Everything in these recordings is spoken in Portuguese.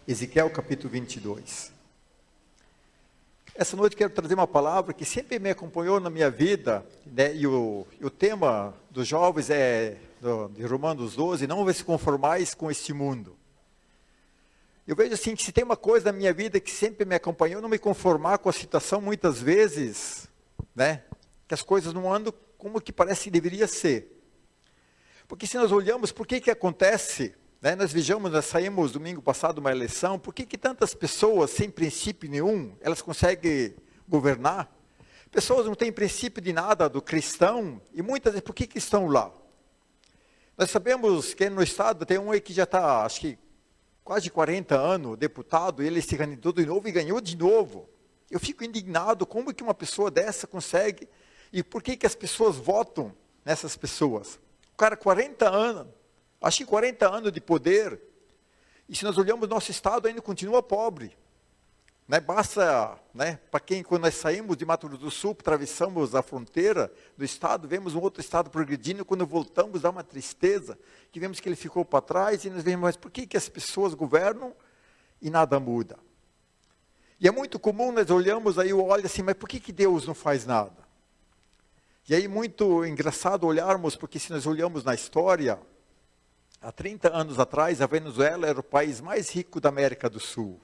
Ezequiel capítulo 22. Essa noite quero trazer uma palavra que sempre me acompanhou na minha vida, né? E o tema dos jovens é, de Romanos 12, não vai se conformais com este mundo. Eu vejo assim, que se tem uma coisa na minha vida que sempre me acompanhou, não me conformar com a situação muitas vezes, né? Que as coisas não andam como que parece que deveria ser. Porque se nós olhamos, por que acontece? Né? Nós saímos domingo passado uma eleição, por que tantas pessoas sem princípio nenhum, elas conseguem governar? Pessoas não têm princípio de nada do cristão, e muitas vezes, por que estão lá? Nós sabemos que no estado tem um aí que já está, acho que quase 40 anos, deputado, ele se candidatou de novo e ganhou de novo. Eu fico indignado, como que uma pessoa dessa consegue, e por que as pessoas votam nessas pessoas? O cara, 40 anos, acho que 40 anos de poder, e se nós olhamos nosso estado ainda continua pobre. Né? Basta, né, para quando nós saímos de Mato Grosso do Sul, atravessamos a fronteira do estado, vemos um outro estado progredindo, quando voltamos dá uma tristeza, que vemos que ele ficou para trás, e nós vemos, mas por que as pessoas governam e nada muda? E é muito comum, nós olhamos aí, olha assim, mas por que Deus não faz nada? E aí muito engraçado olharmos, porque se nós olhamos na história, há 30 anos atrás, a Venezuela era o país mais rico da América do Sul.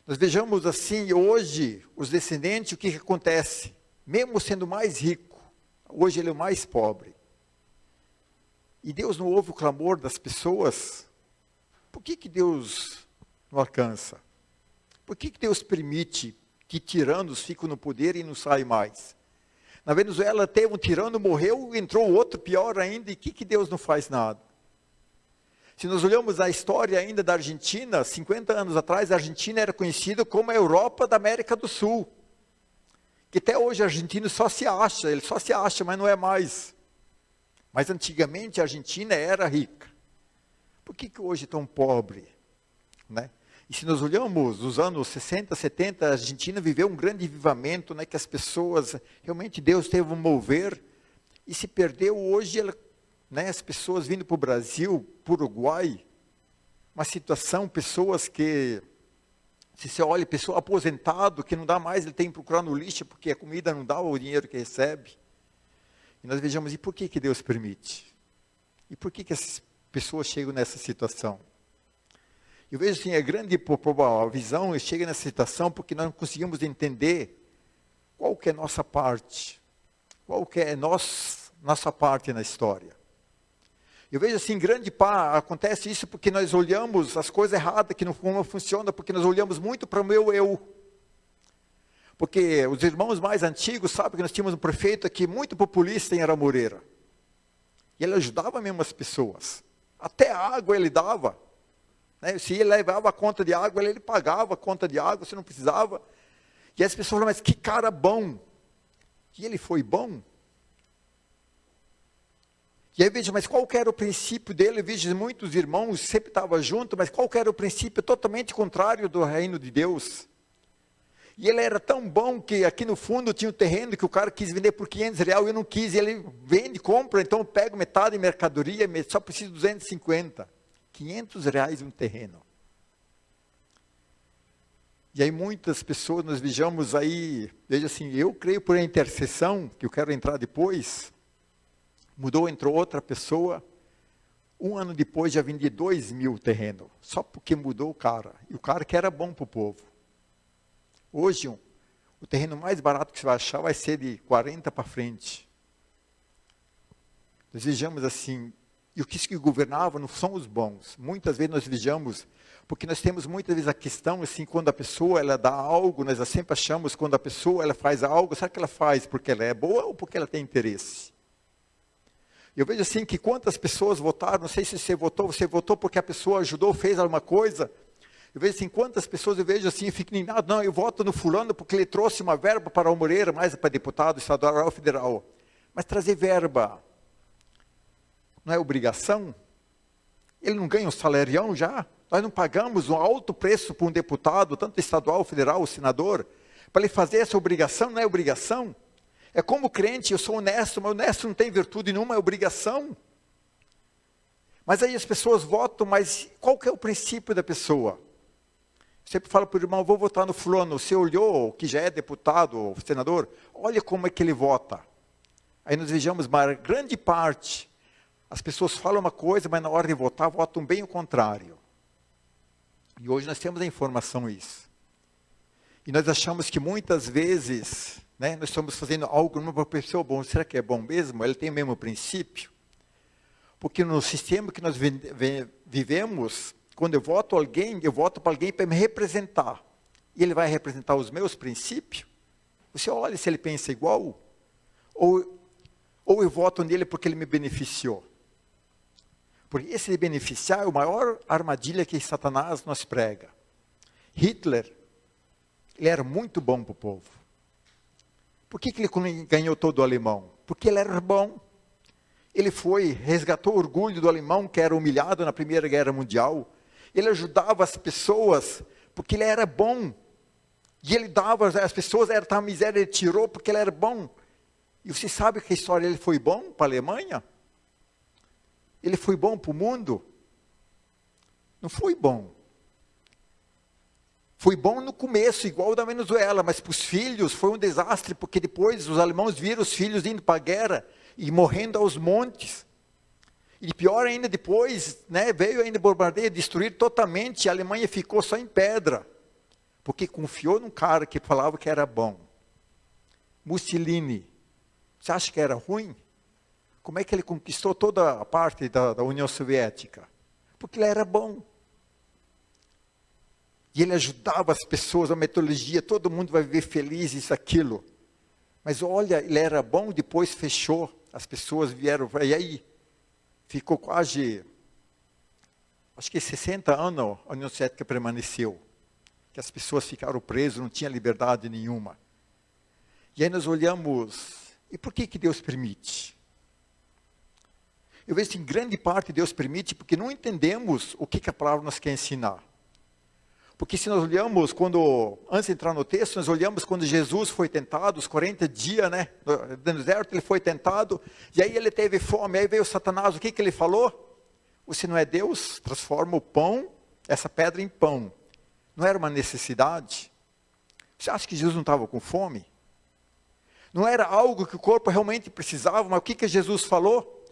Nós vejamos assim, hoje, os descendentes, o que acontece? Mesmo sendo mais rico, hoje ele é o mais pobre. E Deus não ouve o clamor das pessoas? Por que Deus não alcança? Por que Deus permite que tiranos fiquem no poder e não saem mais? Na Venezuela teve um tirano, morreu, entrou outro pior ainda, e que Deus não faz nada? Se nós olhamos a história ainda da Argentina, 50 anos atrás, a Argentina era conhecida como a Europa da América do Sul. Que até hoje o argentino só se acha, ele só se acha, mas não é mais. Mas antigamente a Argentina era rica. Por que hoje é tão pobre? Né? E se nós olhamos os anos 60, 70, a Argentina viveu um grande avivamento, né, que as pessoas, realmente Deus teve um mover, e se perdeu hoje, né, as pessoas vindo para o Brasil, para o Uruguai, uma situação, pessoas que, se você olha, pessoa aposentado, que não dá mais, ele tem que procurar no lixo, porque a comida não dá o dinheiro que recebe. E nós vejamos, e por que Deus permite? E por que essas pessoas chegam nessa situação? Eu vejo assim, a grande visão chega nessa situação porque nós não conseguimos entender qual que é a nossa parte, qual que é nossa parte na história. Eu vejo assim, grande parte, acontece isso porque nós olhamos as coisas erradas, que não funcionam, porque nós olhamos muito para o meu eu. Porque os irmãos mais antigos sabem que nós tínhamos um prefeito aqui muito populista em Aramoreira. E ele ajudava mesmo as pessoas. Até a água ele dava. Né? Se ele levava a conta de água, ele pagava a conta de água, você não precisava. E as pessoas falam, mas que cara bom. E ele foi bom. E aí veja, mas qual que era o princípio dele? Eu vejo muitos irmãos, sempre estavam juntos, mas qual que era o princípio totalmente contrário do reino de Deus? E ele era tão bom que aqui no fundo tinha um terreno que o cara quis vender por R$500 e eu não quis. E ele vende, compra, então eu pego metade de mercadoria, só preciso de 250. R$500 um terreno. E aí muitas pessoas, nós vejamos aí, veja assim, eu creio por a intercessão, que eu quero entrar depois, entrou outra pessoa, um ano depois já vendi 2.000 terreno, só porque mudou o cara, e o cara que era bom para o povo. Hoje, o terreno mais barato que você vai achar vai ser de 40 para frente. Nós vejamos assim, e o que governava não são os bons. Muitas vezes nós vejamos, porque nós temos muitas vezes a questão, assim, quando a pessoa ela dá algo, nós sempre achamos, quando a pessoa ela faz algo, será que ela faz porque ela é boa ou porque ela tem interesse? Eu vejo assim que quantas pessoas votaram, não sei se você votou porque a pessoa ajudou, fez alguma coisa. Eu vejo assim, quantas pessoas eu vejo assim, eu fico indignado, não, eu voto no fulano porque ele trouxe uma verba para o Moreira, mais para deputado estadual ou federal. Mas trazer verba não é obrigação? Ele não ganha um salarião já? Nós não pagamos um alto preço para um deputado, tanto estadual, federal, ou senador, para ele fazer essa obrigação, não é obrigação? É como crente, eu sou honesto, mas honesto não tem virtude nenhuma, é obrigação. Mas aí as pessoas votam, mas qual que é o princípio da pessoa? Eu sempre falo para o irmão, vou votar no fulano. Você olhou, que já é deputado ou senador, olha como é que ele vota. Aí nós vejamos, uma grande parte, as pessoas falam uma coisa, mas na hora de votar, votam bem o contrário. E hoje nós temos a informação isso. E nós achamos que muitas vezes, né, nós estamos fazendo algo numa pessoa bom. Será que é bom mesmo? Ele tem o mesmo princípio? Porque no sistema que nós vivemos, quando eu voto alguém, eu voto para alguém para me representar. E ele vai representar os meus princípios? Você olha se ele pensa igual? Ou eu voto nele porque ele me beneficiou? Porque esse de beneficiar é a maior armadilha que Satanás nos prega. Hitler, ele era muito bom para o povo. Por que ele ganhou todo o alemão? Porque ele era bom. Ele resgatou o orgulho do alemão que era humilhado na Primeira Guerra Mundial. Ele ajudava as pessoas porque ele era bom. E ele dava às pessoas, era a miséria, ele tirou porque ele era bom. E você sabe que a história, ele foi bom para a Alemanha? Ele foi bom para o mundo? Não foi bom. Foi bom no começo, igual da Venezuela, mas para os filhos foi um desastre, porque depois os alemães viram os filhos indo para a guerra e morrendo aos montes. E pior ainda depois, né, veio ainda bombardeio, destruir totalmente, a Alemanha ficou só em pedra, porque confiou num cara que falava que era bom. Mussolini, você acha que era ruim? Como é que ele conquistou toda a parte da União Soviética? Porque ele era bom. E ele ajudava as pessoas, a metodologia, todo mundo vai viver feliz, isso, aquilo. Mas olha, ele era bom, depois fechou, as pessoas vieram, e aí ficou quase, acho que 60 anos a União Soviética permaneceu. Que as pessoas ficaram presas, não tinha liberdade nenhuma. E aí nós olhamos, e por que Deus permite? Eu vejo que em grande parte Deus permite porque não entendemos o que a palavra nos quer ensinar. Porque se nós olhamos, antes de entrar no texto, nós olhamos quando Jesus foi tentado, os 40 dias, né, no deserto, ele foi tentado, e aí ele teve fome, aí veio Satanás, o que ele falou? Você não é Deus? Transforma o pão, essa pedra em pão. Não era uma necessidade? Você acha que Jesus não estava com fome? Não era algo que o corpo realmente precisava, mas o que Jesus falou?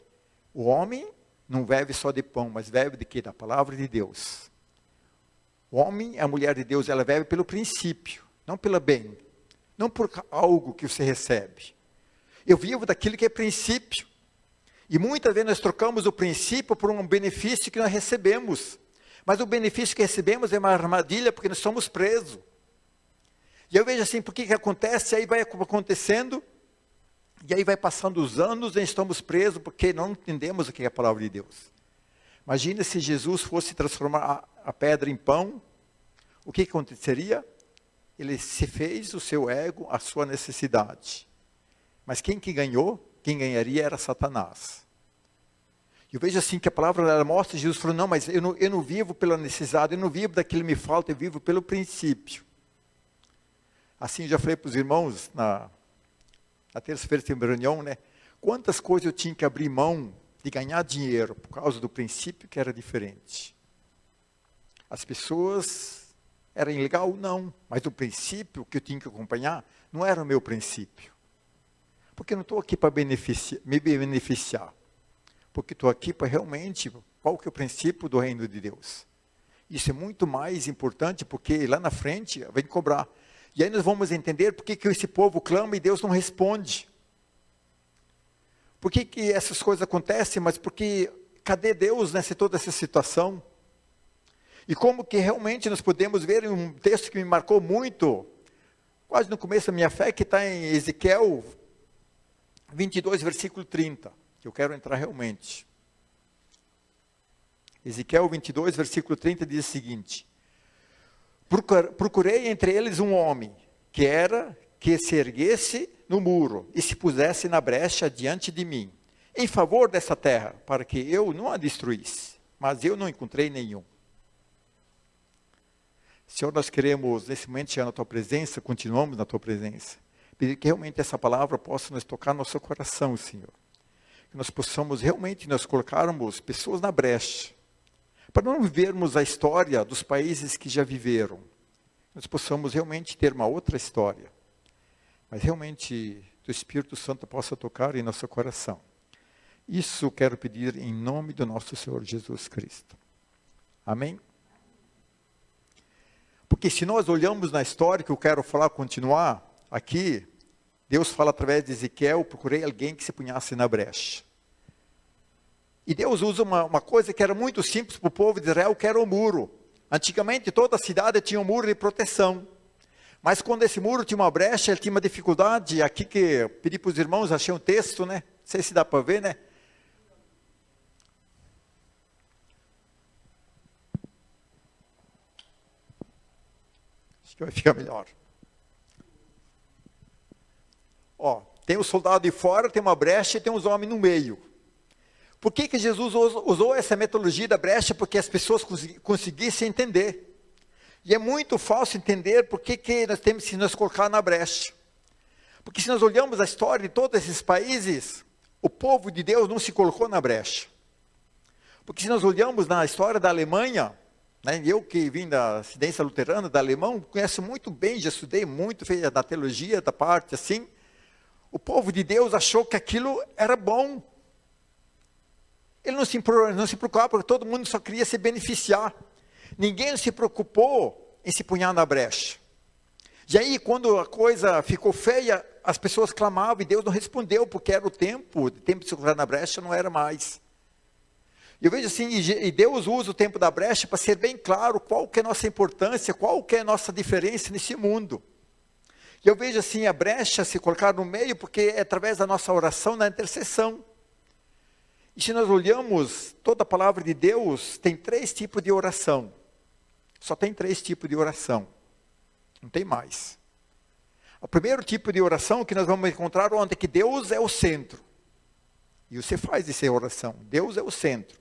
O homem não vive só de pão, mas vive de quê? Da palavra de Deus. O homem, a mulher de Deus, ela vive pelo princípio, não pelo bem. Não por algo que você recebe. Eu vivo daquilo que é princípio. E muitas vezes nós trocamos o princípio por um benefício que nós recebemos. Mas o benefício que recebemos é uma armadilha porque nós somos presos. E eu vejo assim, por que acontece? Aí vai acontecendo, e aí vai passando os anos e estamos presos porque não entendemos o que é a palavra de Deus. Imagina se Jesus fosse transformar a pedra em pão, o que aconteceria? Ele se fez o seu ego, a sua necessidade. Mas quem ganhou? Quem ganharia era Satanás. Eu vejo assim que a palavra ela mostra, Jesus falou, não, mas eu não vivo pela necessidade, eu não vivo daquilo que me falta, eu vivo pelo princípio. Assim, eu já falei para os irmãos, na terça-feira tem uma reunião, né? Quantas coisas eu tinha que abrir mão de ganhar dinheiro, por causa do princípio que era diferente. As pessoas eram ilegal? Não, mas o princípio que eu tinha que acompanhar, não era o meu princípio. Porque eu não estou aqui para me beneficiar. Porque estou aqui para realmente, qual que é o princípio do reino de Deus? Isso é muito mais importante, porque lá na frente vem cobrar. E aí nós vamos entender por que esse povo clama e Deus não responde. Por que essas coisas acontecem? Mas porque, cadê Deus nessa toda essa situação? E como que realmente nós podemos ver em um texto que me marcou muito, quase no começo da minha fé, que está em Ezequiel 22, versículo 30, que eu quero entrar realmente. Ezequiel 22, versículo 30 diz o seguinte: procurei entre eles um homem que se erguesse no muro e se pusesse na brecha diante de mim, em favor dessa terra, para que eu não a destruísse. Mas eu não encontrei nenhum. Senhor, nós queremos nesse momento chegar na Tua presença, continuamos na Tua presença, pedir que realmente essa palavra possa nos tocar no nosso coração, Senhor. que nós possamos realmente nós colocarmos pessoas na brecha, para não vivermos a história dos países que já viveram. Nós possamos realmente ter uma outra história, mas realmente o Espírito Santo possa tocar em nosso coração. Isso quero pedir em nome do nosso Senhor Jesus Cristo. Amém? Porque se nós olhamos na história, que eu quero falar, continuar aqui, Deus fala através de Ezequiel, procurei alguém que se punhasse na brecha. E Deus usa uma coisa que era muito simples para o povo de Israel, que era o muro. Antigamente toda a cidade tinha um muro de proteção. Mas quando esse muro tinha uma brecha, ele tinha uma dificuldade. Aqui que eu pedi para os irmãos, achei um texto, né? Não sei se dá para ver, né? Acho que vai ficar melhor. Ó, tem o soldado de fora, tem uma brecha e tem os homens no meio. Por que Jesus usou essa metodologia da brecha? Porque as pessoas conseguissem entender. E é muito fácil entender por que nós temos que nos colocar na brecha. Porque se nós olhamos a história de todos esses países, o povo de Deus não se colocou na brecha. Porque se nós olhamos na história da Alemanha, né, eu que vim da residência luterana da Alemanha, conheço muito bem, já estudei muito, fiz da teologia, da parte assim. O povo de Deus achou que aquilo era bom. Ele não se preocupava, porque todo mundo só queria se beneficiar. Ninguém se preocupou em se punhar na brecha. E aí, quando a coisa ficou feia, as pessoas clamavam e Deus não respondeu, porque era o tempo de se colocar na brecha não era mais. Eu vejo assim, e Deus usa o tempo da brecha para ser bem claro qual que é a nossa importância, qual que é a nossa diferença nesse mundo. E eu vejo assim, a brecha se colocar no meio, porque é através da nossa oração, na intercessão. E se nós olhamos toda a palavra de Deus, tem 3 tipos de oração. Só tem 3 tipos de oração. Não tem mais. O primeiro tipo de oração que nós vamos encontrar onde que Deus é o centro. E você faz essa oração. Deus é o centro.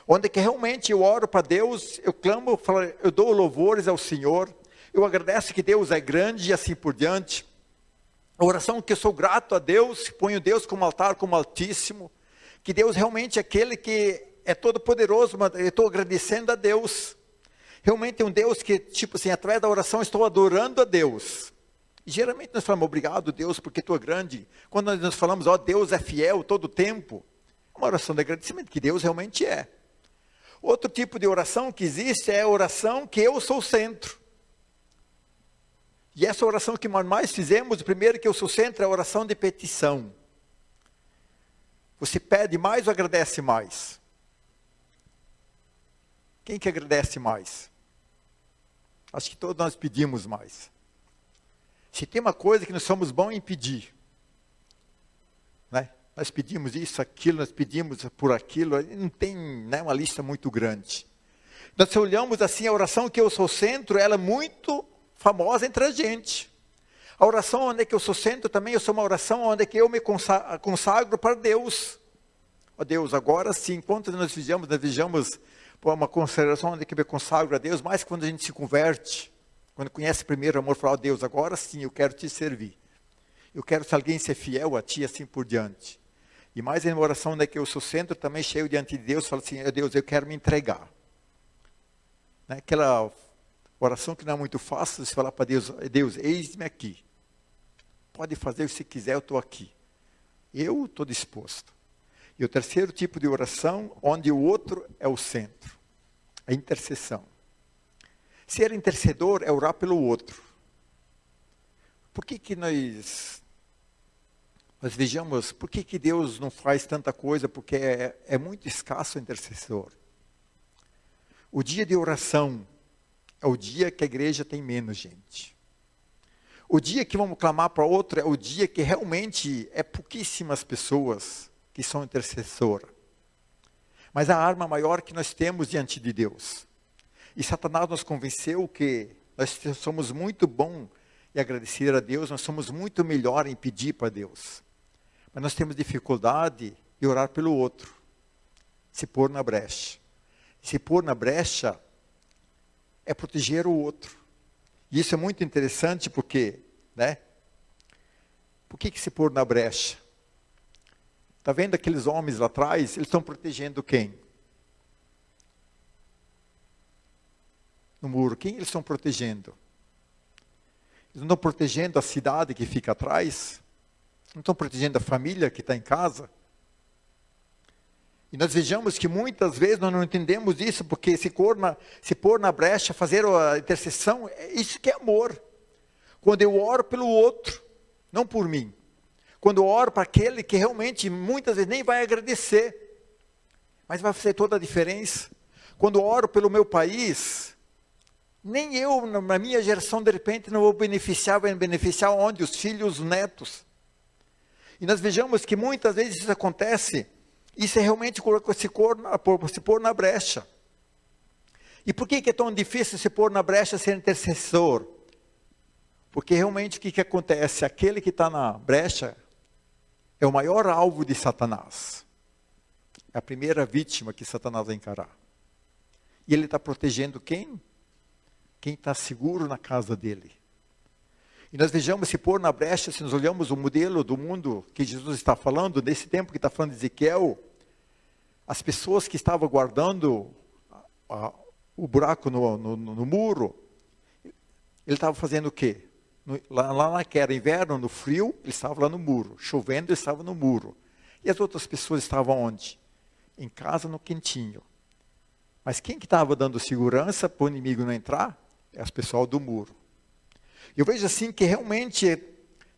Onde que realmente eu oro para Deus, eu clamo, eu dou louvores ao Senhor. Eu agradeço que Deus é grande e assim por diante. A oração que eu sou grato a Deus, ponho Deus como altar, como altíssimo. Que Deus realmente é aquele que é todo poderoso, mas eu estou agradecendo a Deus. Realmente é um Deus que, tipo assim, através da oração estou adorando a Deus. E geralmente nós falamos, obrigado Deus, porque tu é grande. Quando nós falamos, ó, Deus é fiel todo o tempo, é uma oração de agradecimento, que Deus realmente é. Outro tipo de oração que existe é a oração que eu sou o centro. E essa oração que nós mais fizemos, o primeiro que eu sou o centro, é a oração de petição. Você pede mais ou agradece mais? Quem que agradece mais? Acho que todos nós pedimos mais. Se tem uma coisa que nós somos bons em pedir, né? Nós pedimos isso, aquilo, nós pedimos por aquilo, não tem, né, uma lista muito grande. Nós olhamos assim, a oração que eu sou centro, ela é muito famosa entre a gente. A oração onde é que eu sou centro também, eu sou uma oração onde é que eu me consagro para Deus. Ó Deus, agora sim, enquanto nós vejamos uma consagração onde é que eu me consagro a Deus, mais quando a gente se converte, quando conhece primeiro o amor, fala, ó Deus, agora sim, eu quero te servir. Eu quero se alguém ser fiel a ti, assim por diante. E mais em uma oração onde é que eu sou centro, também cheio diante de Deus, falo assim, ó Deus, eu quero me entregar. Né? Aquela oração que não é muito fácil, você falar para Deus, Deus, eis-me aqui. Pode fazer o que você quiser, eu estou aqui. Eu estou disposto. E o terceiro tipo de oração, onde o outro é o centro. A intercessão. Ser intercedor é orar pelo outro. Por que nós vejamos, por que Deus não faz tanta coisa? Porque é muito escasso o intercessor. O dia de oração é o dia que a igreja tem menos gente. O dia que vamos clamar para outro é o dia que realmente é pouquíssimas pessoas que são intercessoras. Mas a arma maior que nós temos diante de Deus. E Satanás nos convenceu que nós somos muito bons em agradecer a Deus, nós somos muito melhor em pedir para Deus. Mas nós temos dificuldade de orar pelo outro. Se pôr na brecha. Se pôr na brecha é proteger o outro. E isso é muito interessante porque, né? Por que se pôr na brecha? Está vendo aqueles homens lá atrás? Eles estão protegendo quem? No muro. Quem eles estão protegendo? Eles não estão protegendo a cidade que fica atrás? Não estão protegendo a família que está em casa? E nós vejamos que muitas vezes nós não entendemos isso, porque se pôr na brecha, fazer a intercessão, isso que é amor. Quando eu oro pelo outro, não por mim. Quando eu oro para aquele que realmente muitas vezes nem vai agradecer, mas vai fazer toda a diferença. Quando eu oro pelo meu país, nem eu, na minha geração, de repente, não vou beneficiar, vai beneficiar onde? Os filhos, os netos. E nós vejamos que muitas vezes isso acontece, isso é realmente se pôr na brecha. E por que é tão difícil se pôr na brecha, ser intercessor? Porque realmente o que acontece? Aquele que está na brecha é o maior alvo de Satanás. É a primeira vítima que Satanás vai encarar. E ele está protegendo quem? Quem está seguro na casa dele. E nós vejamos se pôr na brecha, se nós olhamos o modelo do mundo que Jesus está falando, nesse tempo que está falando de Ezequiel, as pessoas que estavam guardando o buraco no muro, ele estava fazendo o quê? Lá que era inverno, no frio, ele estava lá no muro. Chovendo, ele estava no muro. E as outras pessoas estavam onde? Em casa, no quentinho. Mas quem que estava dando segurança para o inimigo não entrar? É as pessoas do muro. Eu vejo assim que realmente,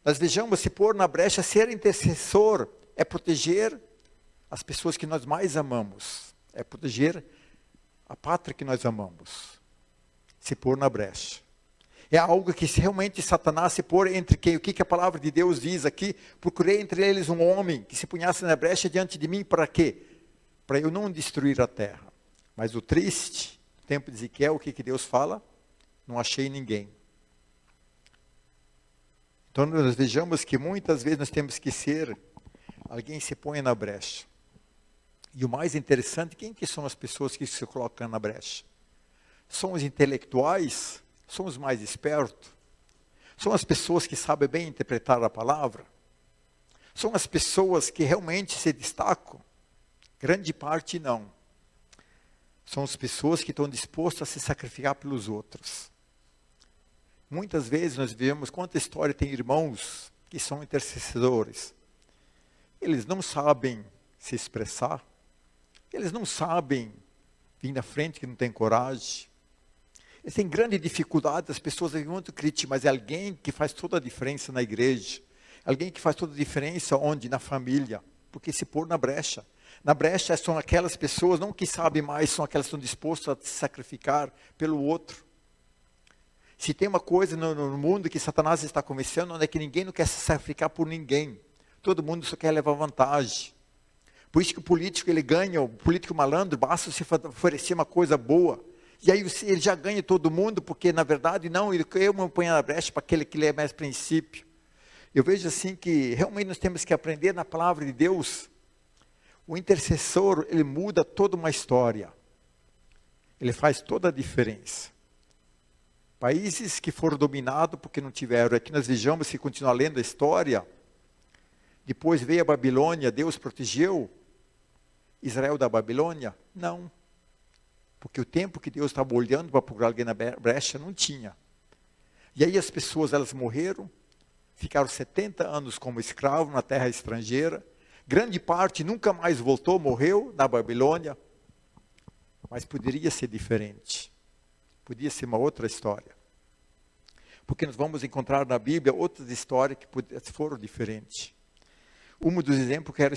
nós vejamos se pôr na brecha, ser intercessor, é proteger as pessoas que nós mais amamos. É proteger a pátria que nós amamos. Se pôr na brecha. É algo que se realmente Satanás se pôr entre quem? O que a palavra de Deus diz aqui? Procurei entre eles um homem que se punhasse na brecha diante de mim, para quê? Para eu não destruir a terra. Mas o triste, no tempo de Ezequiel, o que Deus fala? Não achei ninguém. Então nós vejamos que muitas vezes nós temos que ser, alguém se põe na brecha. E o mais interessante, quem que são as pessoas que se colocam na brecha? São os intelectuais? São os mais espertos? São as pessoas que sabem bem interpretar a palavra? São as pessoas que realmente se destacam? Grande parte não. São as pessoas que estão dispostas a se sacrificar pelos outros. Muitas vezes nós vemos quanta história tem irmãos que são intercessores. Eles não sabem se expressar. Eles não sabem vir na frente, que não tem coragem. Eles têm grande dificuldade, as pessoas são muito críticas, mas é alguém que faz toda a diferença na igreja. Alguém que faz toda a diferença onde? Na família. Porque se pôr na brecha. Na brecha são aquelas pessoas, não que sabem mais, são aquelas que estão dispostas a se sacrificar pelo outro. Se tem uma coisa no mundo que Satanás está convencendo, é que ninguém não quer se sacrificar por ninguém. Todo mundo só quer levar vantagem. Por isso que o político ele ganha, o político malandro, basta se oferecer uma coisa boa. E aí ele já ganha todo mundo, porque na verdade não, eu me ponho na brecha para aquele que lê mais princípio. Eu vejo assim que realmente nós temos que aprender na palavra de Deus. O intercessor, ele muda toda uma história. Ele faz toda a diferença. Países que foram dominados porque não tiveram, aqui nós vejamos, se continuar lendo a história, depois veio a Babilônia, Deus protegeu Israel da Babilônia? Não. Porque o tempo que Deus estava olhando para procurar alguém na brecha, não tinha. E aí as pessoas, elas morreram, ficaram 70 anos como escravos na terra estrangeira, grande parte nunca mais voltou, morreu na Babilônia, mas poderia ser diferente. Podia ser uma outra história. Porque nós vamos encontrar na Bíblia outras histórias que foram diferentes. Um dos exemplos que quero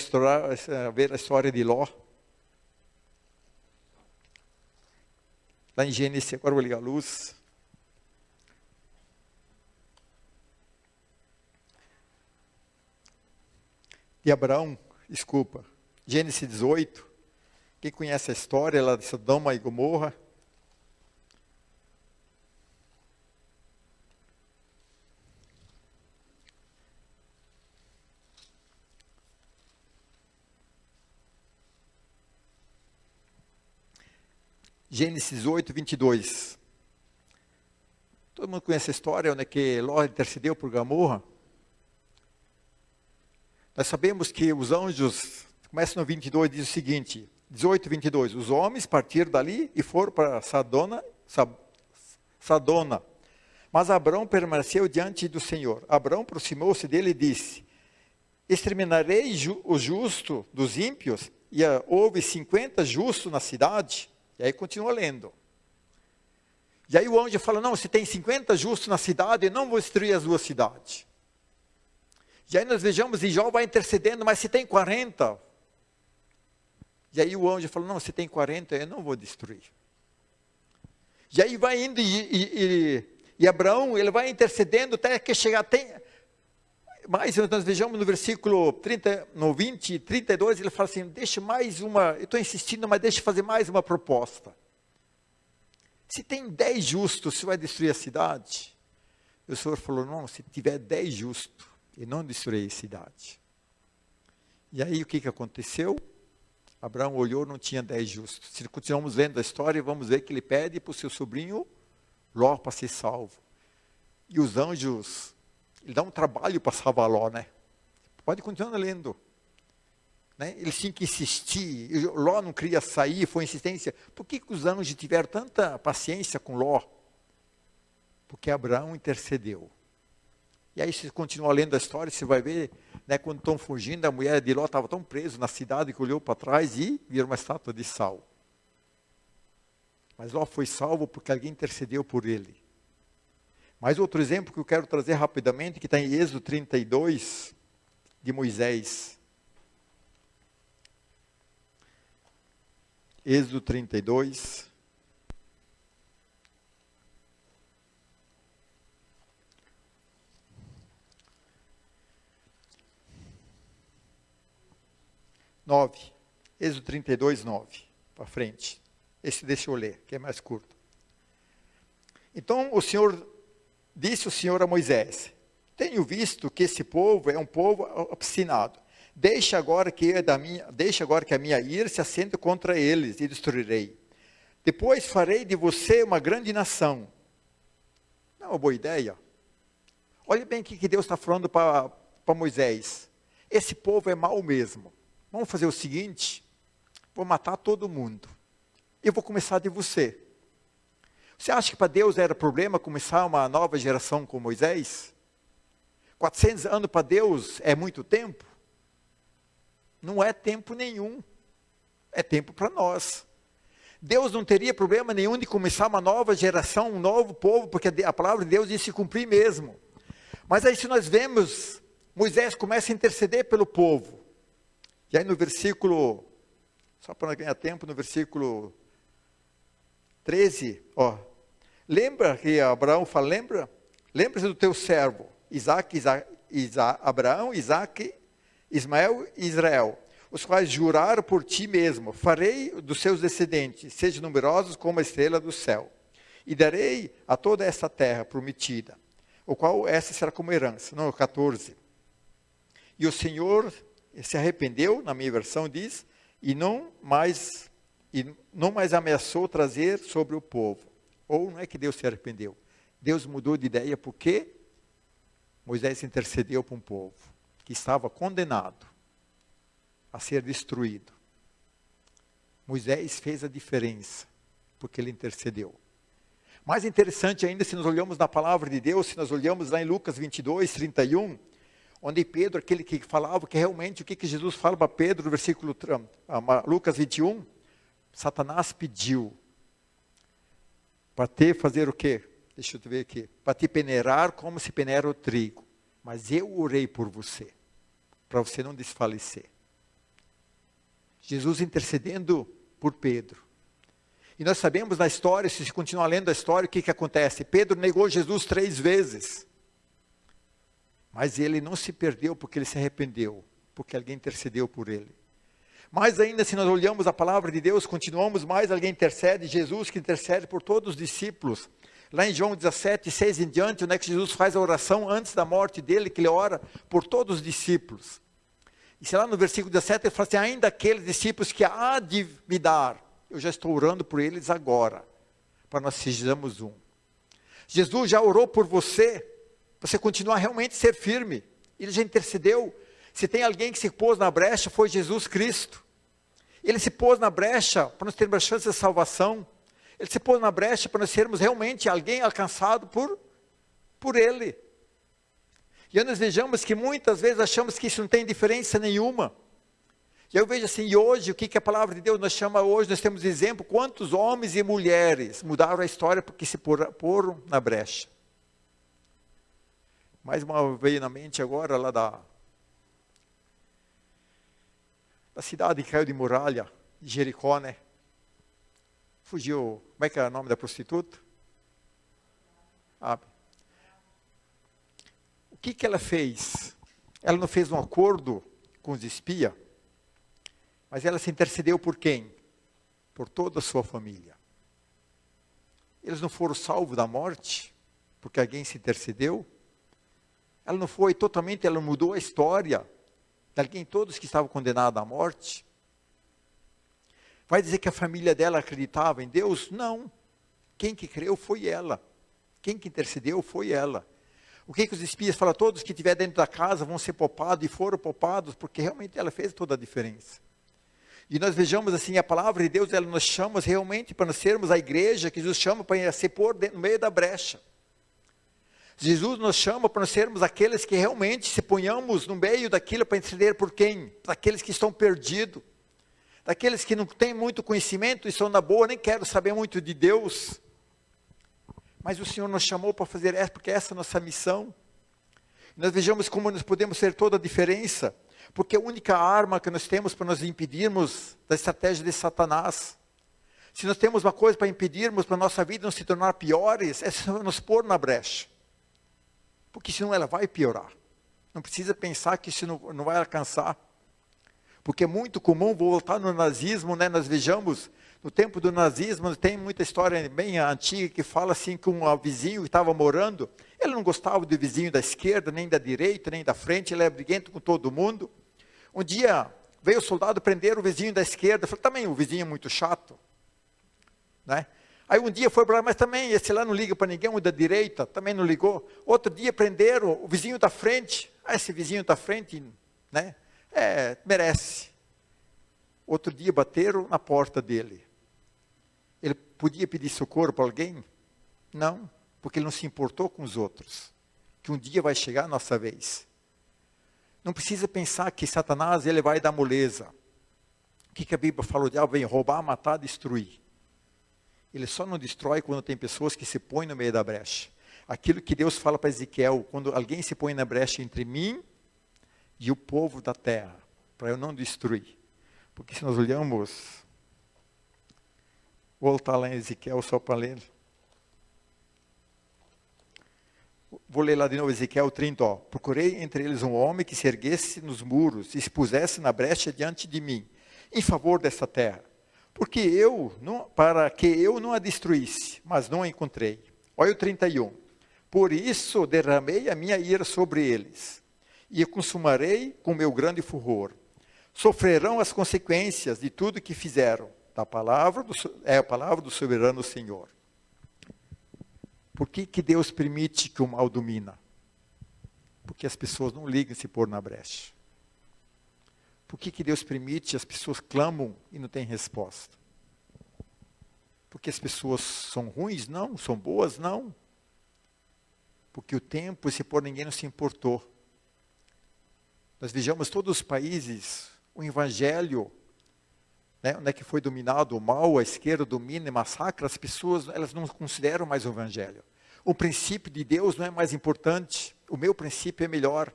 ver a história de Ló. Lá em Gênesis, agora vou ligar a luz. De Abraão, desculpa. Gênesis 18. Quem conhece a história lá de Sodoma e Gomorra? Gênesis 8, 22. Todo mundo conhece a história onde que Ló intercedeu por Gomorra? Nós sabemos que os anjos, começa no 22, diz o seguinte, 18, 22, os homens partiram dali e foram para Sadona. Mas Abrão permaneceu diante do Senhor. Abrão aproximou-se dele e disse, exterminarei o justo dos ímpios? E houve 50 justos na cidade. E aí continua lendo. E aí o anjo fala, não, se tem 50 justos na cidade, eu não vou destruir as duas cidades. E aí nós vejamos, e Jó vai intercedendo, mas se tem 40. E aí o anjo fala, não, se tem 40, eu não vou destruir. E aí vai indo, e Abraão, ele vai intercedendo até que chegar, mas nós vejamos no versículo 30, no 20, 32, ele fala assim, deixa mais uma, eu estou insistindo, mas deixa eu fazer mais uma proposta. Se tem 10 justos, você vai destruir a cidade? O Senhor falou, não, se tiver 10 justos, eu não destruirei a cidade. E aí o que aconteceu? Abraão olhou, não tinha 10 justos. Se continuamos lendo a história, vamos ver que ele pede para o seu sobrinho Ló para ser salvo. E os anjos, ele dá um trabalho para salvar Ló, né? Pode continuar lendo. Né? Eles tinham que insistir, Ló não queria sair, foi insistência. Por que os anjos tiveram tanta paciência com Ló? Porque Abraão intercedeu. E aí, se continuar lendo a história, você vai ver, né, quando estão fugindo, a mulher de Ló estava tão presa na cidade que olhou para trás e virou uma estátua de sal. Mas Ló foi salvo porque alguém intercedeu por ele. Mais outro exemplo que eu quero trazer rapidamente, que está em Êxodo 32, de Moisés. Êxodo 32. Êxodo 32, 9. Para frente. Esse deixa eu ler, que é mais curto. Então disse o Senhor a Moisés, tenho visto que esse povo é um povo obstinado. Deixa agora que a minha ira se acenda contra eles e destruirei. Depois farei de você uma grande nação. Não é uma boa ideia? Olha bem o que Deus está falando para Moisés. Esse povo é mau mesmo. Vamos fazer o seguinte, vou matar todo mundo. Eu vou começar de você. Você acha que para Deus era problema começar uma nova geração com Moisés? 400 anos para Deus é muito tempo? Não é tempo nenhum. É tempo para nós. Deus não teria problema nenhum de começar uma nova geração, um novo povo, porque a palavra de Deus ia se cumprir mesmo. Mas aí se nós vemos, Moisés começa a interceder pelo povo. E aí no versículo, só para ganhar tempo, no versículo 13, lembra que Abraão fala, lembra-se do teu servo, Abraão, Isaque, Ismael e Israel, os quais juraram por ti mesmo, farei dos seus descendentes, sejam numerosos como a estrela do céu, e darei a toda essa terra prometida, o qual essa será como herança. No 14, e o Senhor se arrependeu, na minha versão diz, e não mais ameaçou trazer sobre o povo. Ou não é que Deus se arrependeu, Deus mudou de ideia porque Moisés intercedeu para um povo que estava condenado a ser destruído. Moisés fez a diferença porque ele intercedeu. Mais interessante ainda, se nós olhamos na palavra de Deus, se nós olhamos lá em Lucas 22, 31, onde Pedro, aquele que falava que realmente o que Jesus fala para Pedro, no versículo Lucas 21, Satanás pediu para fazer o quê? Deixa eu ver aqui. Para te peneirar como se peneira o trigo. Mas eu orei por você, para você não desfalecer. Jesus intercedendo por Pedro. E nós sabemos na história, se você continuar lendo a história, o que acontece? Pedro negou Jesus 3 vezes. Mas ele não se perdeu porque ele se arrependeu, porque alguém intercedeu por ele. Mas ainda, se nós olhamos a palavra de Deus, continuamos mais, alguém intercede, Jesus que intercede por todos os discípulos. Lá em João 17, 6 em diante, onde é que Jesus faz a oração antes da morte dele, que ele ora por todos os discípulos. E se lá no versículo 17, ele fala assim, ainda aqueles discípulos que há de me dar, eu já estou orando por eles agora, para nós sejamos um. Jesus já orou por você, você continuar realmente ser firme, ele já intercedeu. Se tem alguém que se pôs na brecha, foi Jesus Cristo. Ele se pôs na brecha para nós termos a chance de salvação. Ele se pôs na brecha para nós sermos realmente alguém alcançado por Ele. E aí nós vejamos que muitas vezes achamos que isso não tem diferença nenhuma. E eu vejo assim, e hoje, o que a palavra de Deus nos chama hoje, nós temos exemplo, quantos homens e mulheres mudaram a história porque se poram na brecha. Mais uma veio na mente agora, lá da cidade que caiu de muralha, de Jericó, né? Fugiu, como é que é o nome da prostituta? O que ela fez? Ela não fez um acordo com os espias, mas ela se intercedeu por quem? Por toda a sua família. Eles não foram salvos da morte, porque alguém se intercedeu. Ela não foi totalmente, ela mudou a história de alguém, todos que estavam condenados à morte. Vai dizer que a família dela acreditava em Deus? Não. Quem que creu foi ela. Quem que intercedeu foi ela. O que os espias falam? Todos que estiverem dentro da casa vão ser poupados, e foram poupados, porque realmente ela fez toda a diferença. E nós vejamos assim, a palavra de Deus, ela nos chama realmente para nós sermos a igreja que Jesus chama para se pôr no meio da brecha. Jesus nos chama para nós sermos aqueles que realmente se ponhamos no meio daquilo para interceder por quem? Daqueles que estão perdidos. Daqueles que não têm muito conhecimento e estão na boa, nem querem saber muito de Deus. Mas o Senhor nos chamou para fazer essa, porque essa é a nossa missão. Nós vejamos como nós podemos ser toda a diferença. Porque a única arma que nós temos para nos impedirmos da estratégia de Satanás. Se nós temos uma coisa para impedirmos para a nossa vida não se tornar piores, é nos pôr na brecha. Porque senão ela vai piorar. Não precisa pensar que isso não vai alcançar. Porque é muito comum voltar no nazismo, né? Nós vejamos, no tempo do nazismo, tem muita história bem antiga que fala assim que um vizinho que estava morando, ele não gostava do vizinho da esquerda, nem da direita, nem da frente, ele era briguento com todo mundo. Um dia veio o soldado prender o vizinho da esquerda, falou, também o vizinho é muito chato. Né? Aí um dia foi para lá, mas também esse lá não liga para ninguém, o da direita também não ligou. Outro dia prenderam o vizinho da frente, esse vizinho da frente, né? Merece. Outro dia bateram na porta dele. Ele podia pedir socorro para alguém? Não, porque ele não se importou com os outros. Que um dia vai chegar a nossa vez. Não precisa pensar que Satanás ele vai dar moleza. O que a Bíblia fala? O diabo vem roubar, matar, destruir. Ele só não destrói quando tem pessoas que se põem no meio da brecha. Aquilo que Deus fala para Ezequiel, quando alguém se põe na brecha entre mim e o povo da terra, para eu não destruir. Porque se nós olhamos, vou voltar lá em Ezequiel só para ler. Vou ler lá de novo Ezequiel 30, ó. Procurei entre eles um homem que se erguesse nos muros e se pusesse na brecha diante de mim, em favor dessa terra. Para que eu não a destruísse, mas não a encontrei. Olha o 31. Por isso derramei a minha ira sobre eles, e a consumarei com meu grande furor. Sofrerão as consequências de tudo que fizeram. É a palavra do soberano Senhor. Por que Deus permite que o mal domina? Porque as pessoas não ligam se pôr na brecha. Por que Deus permite as pessoas clamam e não têm resposta? Porque as pessoas são ruins? Não. São boas? Não. Porque o tempo, se pôr, ninguém não se importou. Nós vejamos todos os países, o evangelho, né, onde é que foi dominado o mal, a esquerda domina e massacra, as pessoas elas não consideram mais o evangelho. O princípio de Deus não é mais importante, o meu princípio é melhor.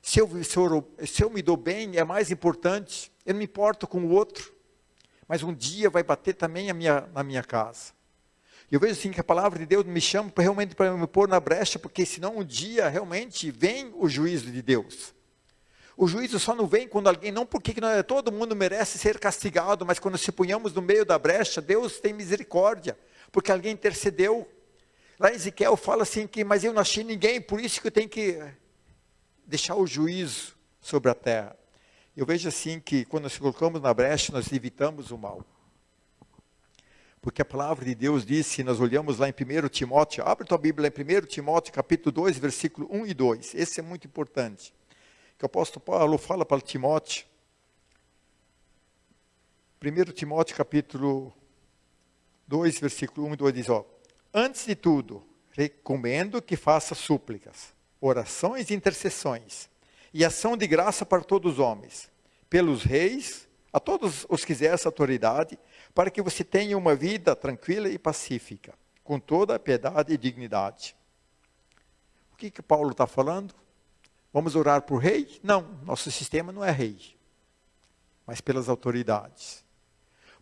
Se eu me dou bem, é mais importante. Eu não me importo com o outro. Mas um dia vai bater também na minha casa. Eu vejo assim que a palavra de Deus me chama realmente para me pôr na brecha, porque senão um dia realmente vem o juízo de Deus. O juízo só não vem quando alguém, não porque todo mundo merece ser castigado, mas quando se ponhamos no meio da brecha, Deus tem misericórdia, porque alguém intercedeu. Lá em Ezequiel fala assim que, mas eu não achei ninguém, por isso que eu tenho que deixar o juízo sobre a terra. Eu vejo assim que quando nós colocamos na brecha, nós evitamos o mal. Porque a palavra de Deus diz, se nós olhamos lá em 1 Timóteo, abre tua Bíblia em 1 Timóteo capítulo 2, versículo 1 e 2. Esse é muito importante. que o apóstolo Paulo fala para Timóteo. 1 Timóteo capítulo 2, versículo 1 e 2 diz, antes de tudo, recomendo que faça súplicas, orações e intercessões, e ação de graça para todos os homens, pelos reis, a todos os que exercem autoridade, para que você tenha uma vida tranquila e pacífica, com toda a piedade e dignidade. O que Paulo está falando? Vamos orar por rei? Não, nosso sistema não é rei, mas pelas autoridades.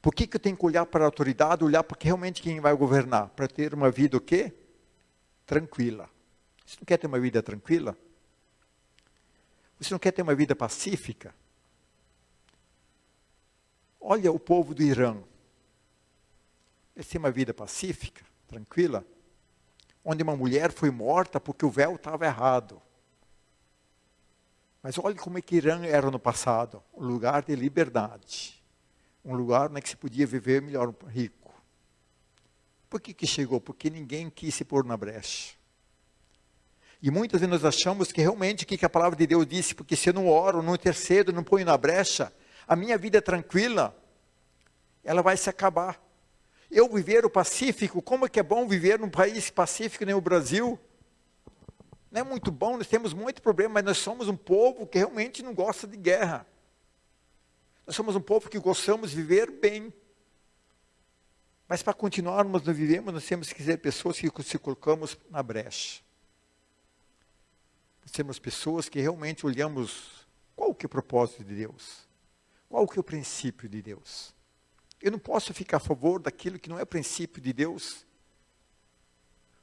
Por que eu tenho que olhar para a autoridade, olhar para realmente quem vai governar? Para ter uma vida o quê? Tranquila. Você não quer ter uma vida tranquila? Você não quer ter uma vida pacífica? Olha o povo do Irã. Eles têm uma vida pacífica, tranquila, onde uma mulher foi morta porque o véu estava errado. Mas olha como é que Irã era no passado, um lugar de liberdade, um lugar onde se podia viver melhor, rico. Por que chegou? Porque ninguém quis se pôr na brecha. E muitas vezes nós achamos que realmente o que a palavra de Deus disse, porque se eu não oro, não intercedo, não ponho na brecha, a minha vida é tranquila, ela vai se acabar. Eu viver o pacífico, como é que é bom viver num país pacífico, nem o Brasil? Não é muito bom, nós temos muito problema, mas nós somos um povo que realmente não gosta de guerra. Nós somos um povo que gostamos de viver bem. Mas para continuarmos a viver, nós temos que ser pessoas que se colocamos na brecha. Nós temos pessoas que realmente olhamos qual que é o propósito de Deus. Qual que é o princípio de Deus. Eu não posso ficar a favor daquilo que não é princípio de Deus.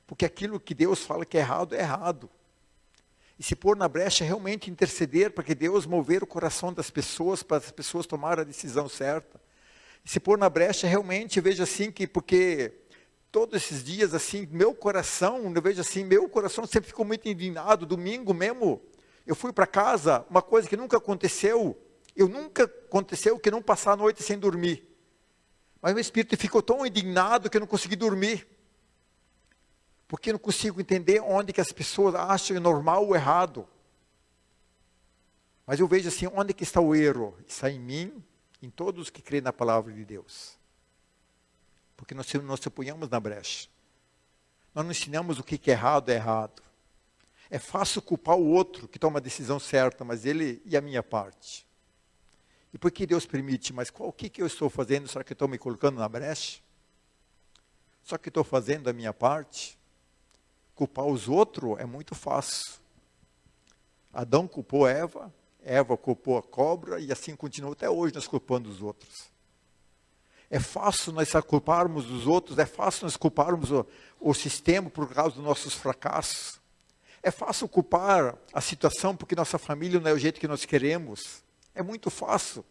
Porque aquilo que Deus fala que é errado. E se pôr na brecha, realmente interceder para que Deus mover o coração das pessoas, para as pessoas tomarem a decisão certa. E se pôr na brecha, realmente, vejo assim que, porque todos esses dias, assim, meu coração sempre ficou muito indignado. Domingo mesmo, eu fui para casa, uma coisa que nunca aconteceu, que não passar a noite sem dormir. Mas meu espírito ficou tão indignado que eu não consegui dormir. Porque eu não consigo entender onde que as pessoas acham normal ou errado. Mas eu vejo assim, onde que está o erro? Está em mim, em todos que creem na palavra de Deus. Porque nós se apoiamos na brecha. Nós não ensinamos o que é errado. É fácil culpar o outro que toma a decisão certa, mas ele e a minha parte. E por que Deus permite? Mas o que eu estou fazendo? Será que eu estou me colocando na brecha? Só que estou fazendo a minha parte? Culpar os outros é muito fácil. Adão culpou Eva, Eva culpou a cobra, e assim continua até hoje nós culpando os outros. É fácil nós culparmos os outros, é fácil nós culparmos o sistema por causa dos nossos fracassos. É fácil culpar a situação porque nossa família não é o jeito que nós queremos. É muito fácil.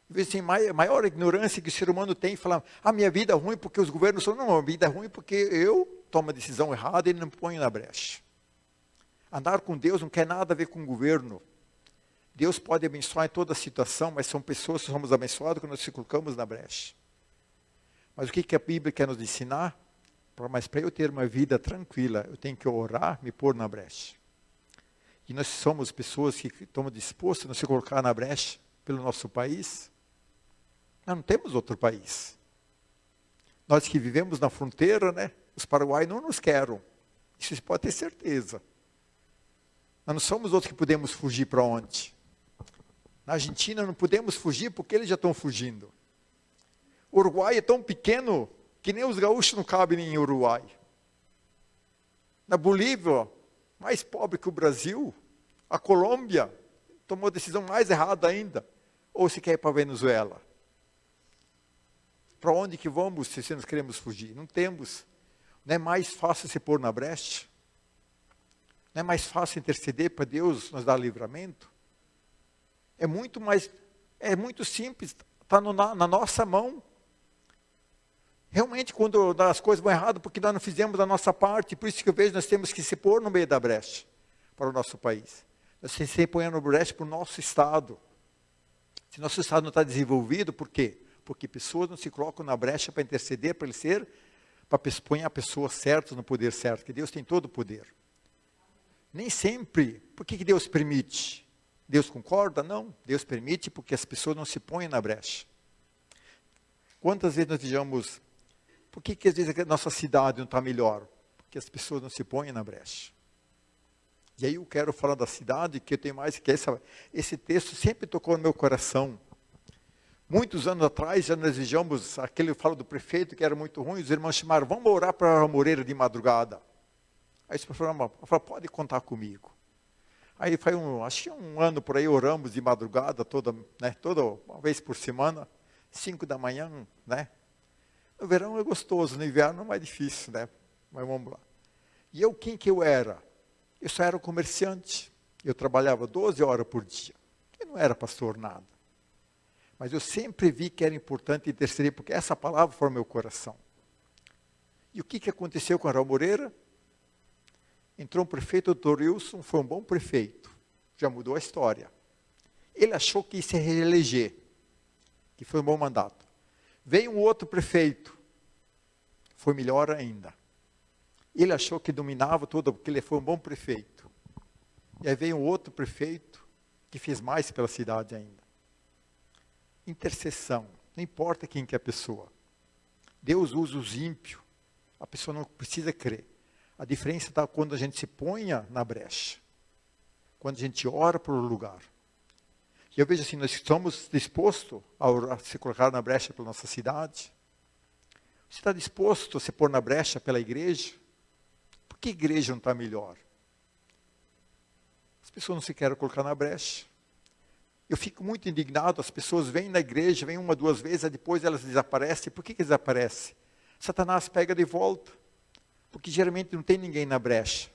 Às vezes tem maior ignorância que o ser humano tem, falar, minha vida é ruim porque os governos são, não, a vida é ruim porque eu tomo a decisão errada e não ponho na brecha. Andar com Deus não quer nada a ver com o governo. Deus pode abençoar em toda a situação, mas são pessoas que somos abençoados quando nós se colocamos na brecha. Mas o que a Bíblia quer nos ensinar? Mas para eu ter uma vida tranquila, eu tenho que orar, me pôr na brecha. E nós somos pessoas que estamos dispostas a se colocar na brecha pelo nosso país. Nós não temos outro país. Nós que vivemos na fronteira, né? Os paraguaios não nos querem. Isso você pode ter certeza. Nós não somos outros que podemos fugir para onde? Na Argentina não podemos fugir porque eles já estão fugindo. O Uruguai é tão pequeno que nem os gaúchos não cabem em Uruguai. Na Bolívia, mais pobre que o Brasil, a Colômbia tomou a decisão mais errada ainda. Ou se quer ir para a Venezuela. Para onde que vamos se nós queremos fugir? Não temos. Não é mais fácil se pôr na brecha? Não é mais fácil interceder para Deus nos dar livramento? É muito simples, está na nossa mão. Realmente, quando as coisas vão errado, porque nós não fizemos a nossa parte, por isso que eu vejo, nós temos que se pôr no meio da brecha para o nosso país. Nós temos que se pôr no brecha para o nosso Estado. Se nosso Estado não está desenvolvido, por quê? Porque pessoas não se colocam na brecha para interceder, para ele ser, para pôr a pessoa certa no poder certo, que Deus tem todo o poder. Nem sempre, por que Deus permite? Deus concorda? Não. Deus permite porque as pessoas não se põem na brecha. Quantas vezes nós vejamos, por que às vezes a nossa cidade não está melhor? Porque as pessoas não se põem na brecha. E aí eu quero falar da cidade, que eu tenho mais que esse texto sempre tocou no meu coração. Muitos anos atrás, já nós vejamos, aquele fala do prefeito que era muito ruim, os irmãos chamaram, vamos orar para a Moreira de madrugada. Aí os falaram, pode contar comigo. Aí foi acho que um ano por aí, oramos de madrugada, toda uma vez por semana, 5 da manhã, né? No verão é gostoso, no inverno é mais difícil, né? Mas vamos lá. E eu, quem que eu era? Eu só era um comerciante. Eu trabalhava 12 horas por dia. Eu não era pastor nada. Mas eu sempre vi que era importante interceder, porque essa palavra foi o meu coração. E o que aconteceu com a Raul Moreira? Entrou um prefeito, o Dr. Wilson, foi um bom prefeito. Já mudou a história. Ele achou que ia se reeleger, que foi um bom mandato. Veio um outro prefeito, foi melhor ainda. Ele achou que dominava tudo, porque ele foi um bom prefeito. E aí veio um outro prefeito, que fez mais pela cidade ainda. Intercessão, não importa quem que é a pessoa. Deus usa os ímpios, a pessoa não precisa crer. A diferença está quando a gente se ponha na brecha. Quando a gente ora por um lugar. E eu vejo assim, nós estamos dispostos a se colocar na brecha pela nossa cidade. Você está disposto a se pôr na brecha pela igreja? Por que a igreja não está melhor? As pessoas não se querem colocar na brecha. Eu fico muito indignado, as pessoas vêm na igreja, vêm 1, 2 vezes, aí depois elas desaparecem. Por que desaparecem? Satanás pega de volta. Porque geralmente não tem ninguém na brecha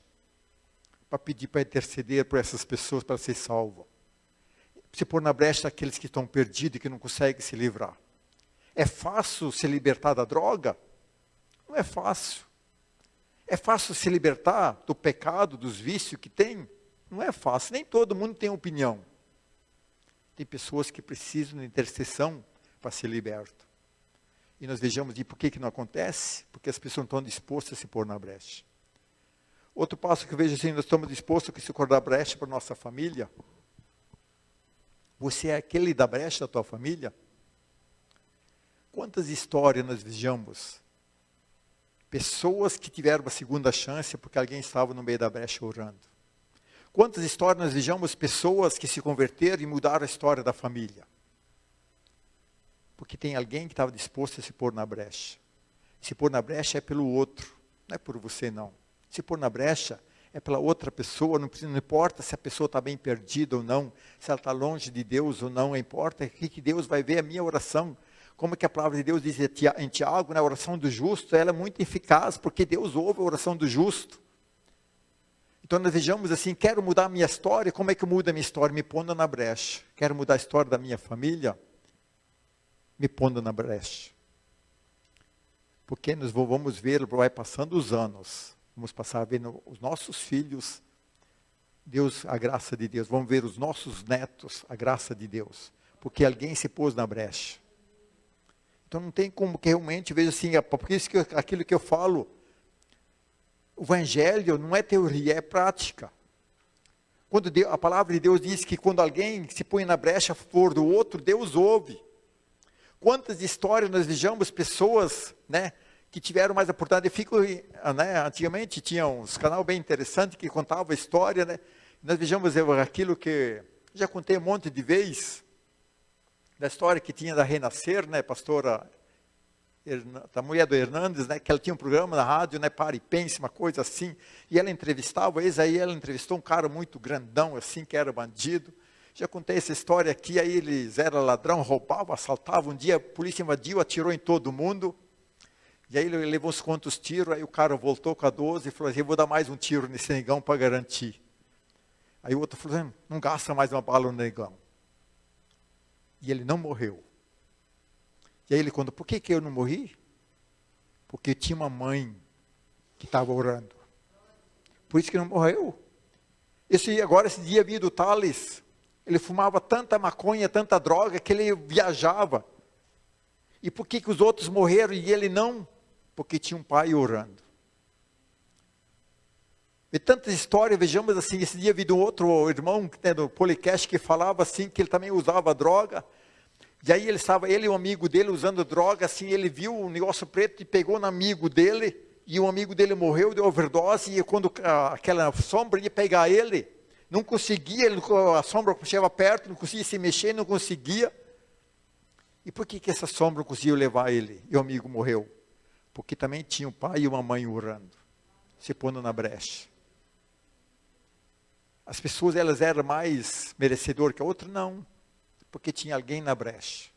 para pedir, para interceder por essas pessoas, para ser salvo. Se pôr na brecha aqueles que estão perdidos e que não conseguem se livrar. É fácil se libertar da droga? Não é fácil. É fácil se libertar do pecado, dos vícios que tem? Não é fácil. Nem todo mundo tem opinião. Tem pessoas que precisam de intercessão para ser liberto. E nós vejamos de por que não acontece? Porque as pessoas não estão dispostas a se pôr na brecha. Outro passo que eu vejo assim, nós estamos dispostos a se pôr na brecha para a nossa família. Você é aquele da brecha da tua família? Quantas histórias nós vejamos? Pessoas que tiveram uma segunda chance porque alguém estava no meio da brecha orando. Quantas histórias nós vejamos pessoas que se converteram e mudaram a história da família? Porque tem alguém que estava disposto a se pôr na brecha. Se pôr na brecha é pelo outro, não é por você não. Se pôr na brecha é pela outra pessoa, não importa se a pessoa está bem perdida ou não, se ela está longe de Deus ou não, importa que Deus vai ver a minha oração. Como que a palavra de Deus diz em Tiago, a oração do justo, ela é muito eficaz, porque Deus ouve a oração do justo. Então nós vejamos assim, quero mudar a minha história, como é que eu mudo a minha história? Me pondo na brecha. Quero mudar a história da minha família? Me pondo na brecha. Porque nós vamos ver, vai passando os anos, vamos passar a ver os nossos filhos, Deus, a graça de Deus, vamos ver os nossos netos, a graça de Deus, porque alguém se pôs na brecha. Então não tem como que realmente veja assim, por isso que aquilo que eu falo, o evangelho não é teoria, é prática. Quando a palavra de Deus diz que quando alguém se põe na brecha a favor do outro, Deus ouve. Quantas histórias nós vejamos pessoas, né, que tiveram mais oportunidade. Eu fico, né, antigamente tinha uns canal bem interessante que contava a história, né? Nós vejamos aquilo que já contei um monte de vezes, da história que tinha da Renascer, né, pastora, da mulher do Hernandes, né, que ela tinha um programa na rádio, né, Pare e Pense, uma coisa assim, e ela entrevistava, aí ela entrevistou um cara muito grandão, assim, que era bandido. Já contei essa história aqui, aí eles eram ladrão, roubavam, assaltavam, um dia a polícia invadiu, atirou em todo mundo, e aí ele levou uns quantos tiros, aí o cara voltou com a 12 e falou assim, eu vou dar mais um tiro nesse negão para garantir. Aí o outro falou assim, não gasta mais uma bala no negão. E ele não morreu. E aí ele contou, por que eu não morri? Porque tinha uma mãe que estava orando. Por isso que não morreu. Esse dia vi do Thales, ele fumava tanta maconha, tanta droga, que ele viajava. E por que os outros morreram e ele não? Porque tinha um pai orando. tantas histórias, vejamos assim, esse dia vi de um outro irmão do Policast que falava assim, que ele também usava droga. E aí ele e um amigo dele usando droga, assim, ele viu um negócio preto e pegou no amigo dele, e um amigo dele morreu de overdose, e quando aquela sombra ia pegar ele, não conseguia, a sombra chegava perto, não conseguia se mexer, não conseguia. E por que essa sombra conseguiu levar ele? E o amigo morreu. Porque também tinha um pai e uma mãe orando, se pondo na brecha. As pessoas, elas eram mais merecedoras que a outra? Não. Porque tinha alguém na brecha.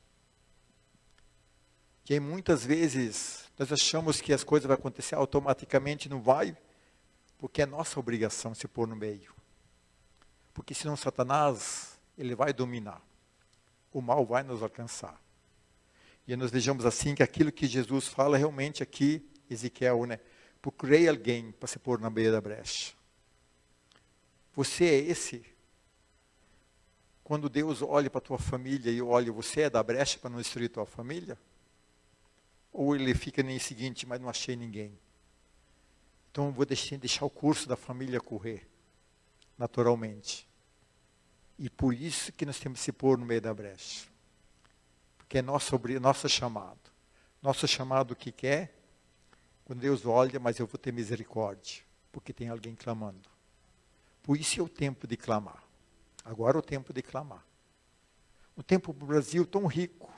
E aí muitas vezes nós achamos que as coisas vão acontecer automaticamente, não vai, porque é nossa obrigação se pôr no meio. Porque senão Satanás, ele vai dominar. O mal vai nos alcançar. E nós vejamos assim que aquilo que Jesus fala realmente aqui, Ezequiel, né? Procurei alguém para se pôr na beira da brecha. Você é esse? Quando Deus olha para a tua família e olha, você é da brecha para não destruir a tua família? Ou ele fica nem seguinte, mas não achei ninguém. Então eu vou deixar o curso da família correr, naturalmente. E por isso que nós temos que se pôr no meio da brecha. Porque é nosso chamado. Nosso chamado o que é? Quando Deus olha, mas eu vou ter misericórdia. Porque tem alguém clamando. Por isso é o tempo de clamar. Agora é o tempo de clamar. O tempo do Brasil tão rico.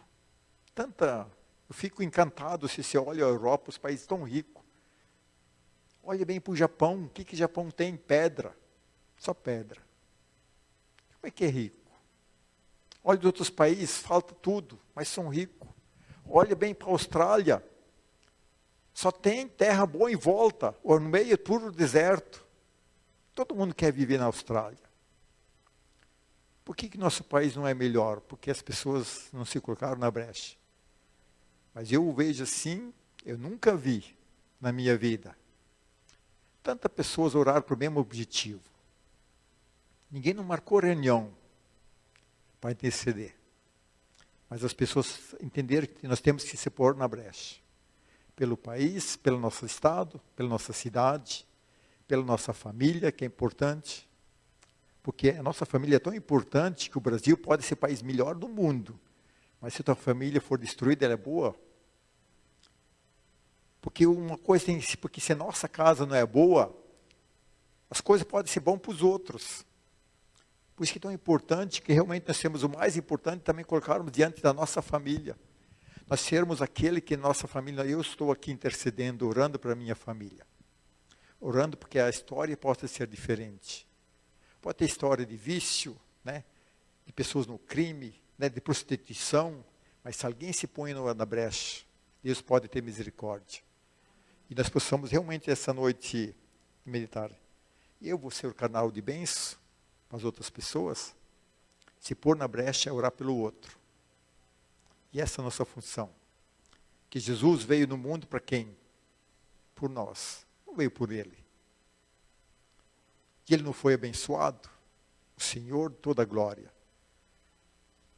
Eu fico encantado se você olha a Europa, os países tão ricos. Olha bem para o Japão. O que o Japão tem? Pedra. Só pedra. Como é que é rico? Olha de outros países, falta tudo, mas são ricos. Olha bem para a Austrália. Só tem terra boa em volta. Ou no meio é puro deserto. Todo mundo quer viver na Austrália. Por que nosso país não é melhor? Porque as pessoas não se colocaram na brecha. Mas eu vejo assim, eu nunca vi na minha vida tantas pessoas orar para o mesmo objetivo. Ninguém não marcou reunião para interceder. Mas as pessoas entenderam que nós temos que se pôr na brecha. Pelo país, pelo nosso estado, pela nossa cidade, pela nossa família, que é importante. Porque a nossa família é tão importante que o Brasil pode ser o país melhor do mundo. Mas se a tua família for destruída, ela é boa. Porque uma coisa tem, porque se a nossa casa não é boa, as coisas podem ser boas para os outros. Por isso que é tão importante que realmente nós temos o mais importante também colocarmos diante da nossa família. Nós sermos aquele que nossa família, eu estou aqui intercedendo, orando para a minha família. Orando porque a história possa ser diferente. Pode ter história de vício, né? De pessoas no crime, né? De prostituição, mas se alguém se põe na brecha, Deus pode ter misericórdia. E nós possamos realmente essa noite meditar. Eu vou ser o canal de bênção para as outras pessoas. Se pôr na brecha é orar pelo outro. E essa é a nossa função. Que Jesus veio no mundo para quem? Por nós. Não veio por ele. E ele não foi abençoado. O Senhor, toda a glória.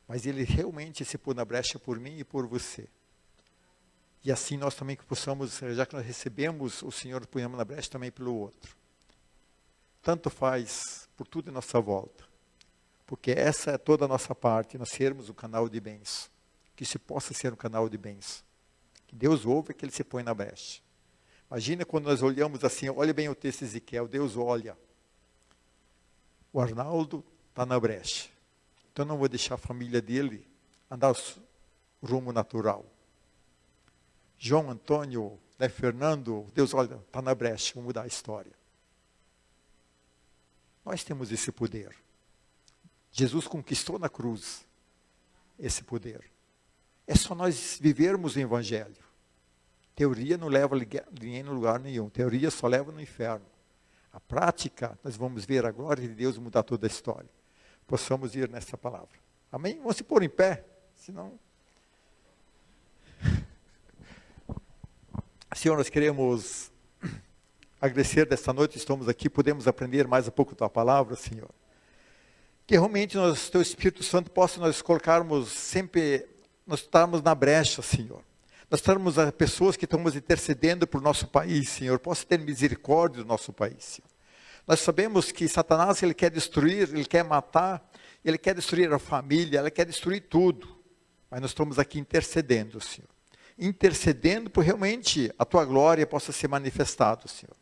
Mas ele realmente se pôs na brecha por mim e por você. E assim nós também que possamos, já que nós recebemos, o Senhor ponhamos na brecha também pelo outro. Tanto faz por tudo em nossa volta. Porque essa é toda a nossa parte, nós sermos um canal de bênção. Que se possa ser um canal de bênção. Que Deus ouve que ele se põe na brecha. Imagina quando nós olhamos assim, olha bem o texto de Ezequiel, Deus olha. O Arnaldo está na brecha. Então não vou deixar a família dele andar o rumo natural. João Antônio, né, Fernando, Deus olha, está na brecha, vamos mudar a história. Nós temos esse poder. Jesus conquistou na cruz esse poder. É só nós vivermos o Evangelho. Teoria não leva ninguém no lugar nenhum. Teoria só leva no inferno. A prática, nós vamos ver a glória de Deus mudar toda a história. Possamos ir nessa palavra. Amém? Vamos se pôr em pé, senão... Senhor, nós queremos agradecer desta noite, estamos aqui, podemos aprender mais um pouco da tua palavra, Senhor. Que realmente nós, teu Espírito Santo possa nós colocarmos sempre, nós estarmos na brecha, Senhor. Nós estamos as pessoas que estamos intercedendo por nosso país, Senhor. Possa ter misericórdia do nosso país, Senhor. Nós sabemos que Satanás, ele quer destruir, ele quer matar, ele quer destruir a família, ele quer destruir tudo. Mas nós estamos aqui intercedendo, Senhor. Intercedendo por realmente a Tua glória possa ser manifestada, Senhor.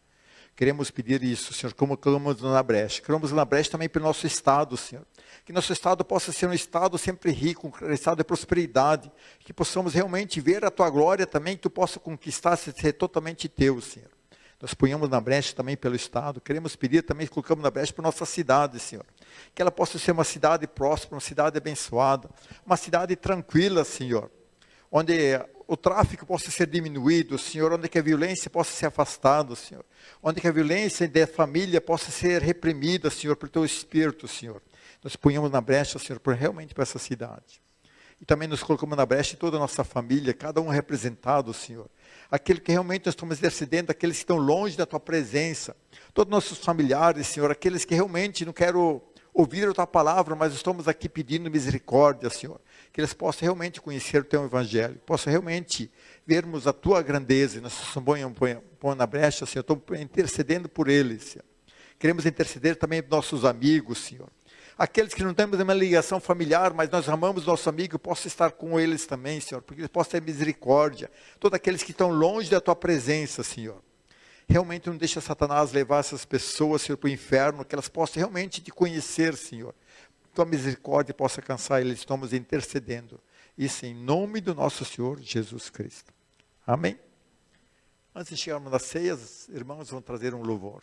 Queremos pedir isso, Senhor, como clamamos na brecha. Clamamos na brecha também pelo nosso Estado, Senhor. Que nosso Estado possa ser um Estado sempre rico, um Estado de prosperidade. Que possamos realmente ver a Tua glória também, que Tu possa conquistar, ser totalmente Teu, Senhor. Nós ponhamos na brecha também pelo Estado. Queremos pedir também, colocamos na brecha por nossa cidade, Senhor. Que ela possa ser uma cidade próspera, uma cidade abençoada. Uma cidade tranquila, Senhor. Onde o tráfico possa ser diminuído, Senhor. Onde que a violência possa ser afastada, Senhor. Onde que a violência da família possa ser reprimida, Senhor, por Teu Espírito, Senhor. Nós ponhamos na brecha, Senhor, realmente para essa cidade. E também nos colocamos na brecha de toda a nossa família, cada um representado, Senhor. Aquele que realmente nós estamos intercedendo, aqueles que estão longe da Tua presença. Todos nossos familiares, Senhor, aqueles que realmente não querem ouvir a Tua palavra, mas estamos aqui pedindo misericórdia, Senhor. Que eles possam realmente conhecer o Teu Evangelho, possam realmente vermos a Tua grandeza. E nós põe na brecha, Senhor, estamos intercedendo por eles, Senhor. Queremos interceder também por nossos amigos, Senhor. Aqueles que não temos uma ligação familiar, mas nós amamos nosso amigo, possa estar com eles também, Senhor, porque eles possam ter misericórdia. Todos aqueles que estão longe da Tua presença, Senhor. Realmente não deixa Satanás levar essas pessoas, Senhor, para o inferno, que elas possam realmente Te conhecer, Senhor. Tua misericórdia possa alcançar eles, estamos intercedendo. Isso em nome do nosso Senhor Jesus Cristo. Amém? Antes de chegarmos nas ceias, irmãos vão trazer um louvor.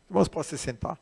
Irmãos, podem se sentar.